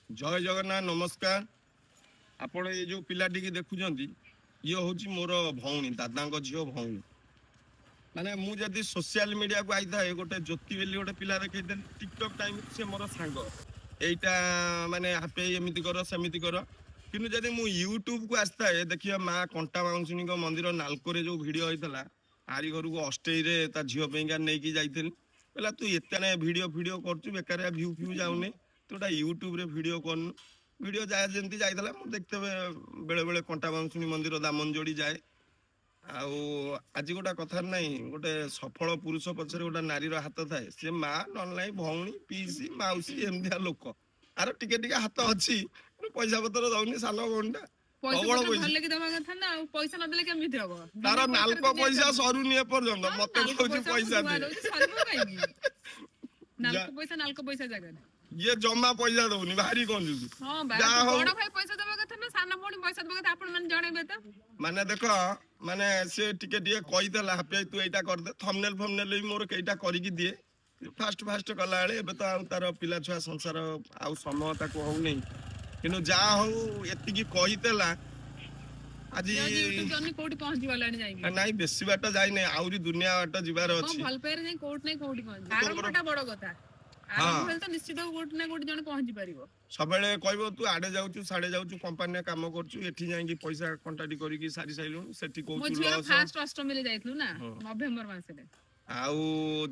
जय जगन्नाथ नमस्कार। आपण ये जो पिलाटी की देखुଛନ୍ତି ये होची मोर भौणी दादा झील भौणी माने मु जदि सोशल मीडिया को आईता है गोटे ज्योति बेली गोटे पिला देखई टिकटॉक टाइम से मोर सांग एटा माने हापे एमिति कर सेमिति कर किंतु जदि मु यूट्यूब को आस्ता है देखिए माँ कंटा बाउंसुनी मंदिर नालको जो वीडियो होता आरी घर को अष्टई रे ता झील पेगा नहीं जाइथिल कहला तू एते वीडियो वीडियो करछु बेकार व्यू फ्यू जाउने तू गोटा यूट्यूब रे वीडियो करनु वीडियो जाए जमती जाइला मु देखते बेले बेले कंटा बाउंसुनी मंदिर दामन जोड़ी जाए आउ आज गोटा कथा नहीं गोटे सफल पुरुष पछरे गोटा नारीर हाथ थाए से माँ नल भौणी पीसी माउसी एमदिया लोक आर टिके टिके हाथ अच्छी पैसा पत्र दौनी सान भौणीटा तार नाल्क पैसा सरुनी एपर्यंत मत पैसा ये जमा पैसा दौनी भारी कंजूस माने देख माने से टिके टिके कहीदेला हापी तू एटा कर दे थंबनेल फंबनेल भी मोर केटा करिकी दिए फास्ट फास्ट कला बेले एबे तो आ तार पिला छुआ संसार आ समय ताको हो नहीं किनु जा हो एतिकी कहीदेला आज कोठी पहुंची वालानी जाईगी नहीं बेसी बाट जाई नहीं आउरी दुनिया बाट जिबार अछि भल पेर नहीं कोठ नहीं कोठी पहुंची आरंभटा बड़ कथा आरंभ तो निश्चित कोठी ना कोठी जण पहुंची परिबो सबले कहबो तू आडे जाउछु साडे जाउछु कंपनी रे काम करछु एठी जाईकी पैसा कांटाक्ट करिकी सारी साइलु सेठी कहछु लॉस फास्ट अष्टमी रे जाइथलु ना नवंबर मास रे आउ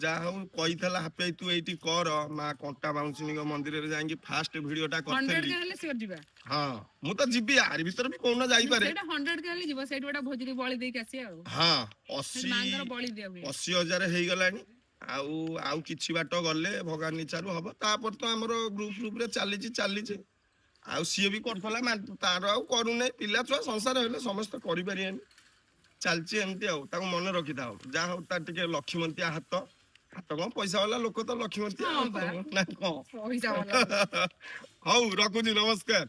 जा हो कहितला हापे तू एठी कर मा कंटा बाउंसनी को मंदिर रे जाईकी फास्ट वीडियोटा करथली 100 के हले सिर जिबा हां मु तो जिबी यार भीतर भी कोन जाई पारे सेटा 100 के हले जिबो सेट बडा भोजरी बळी देई कासी आ हां 80 मांगर बळी दिया हुए 80,000 हेई गलानी आउ किछि बाट गले भगवान निचारु हबो तापर तो हमरो ग्रुप रे चली आउ सी भी करथला तार आउ करू नै पिला छुआ संसार हेले समस्त करि परियन चलछि एमती आउ ताको मन रखि थाओ जा हो ता टिके लक्ष्मीमंती हाथ को पैसा वाला लोक तो लक्ष्मीमंती ना को पैसा वाला हौ रखुजी नमस्कार।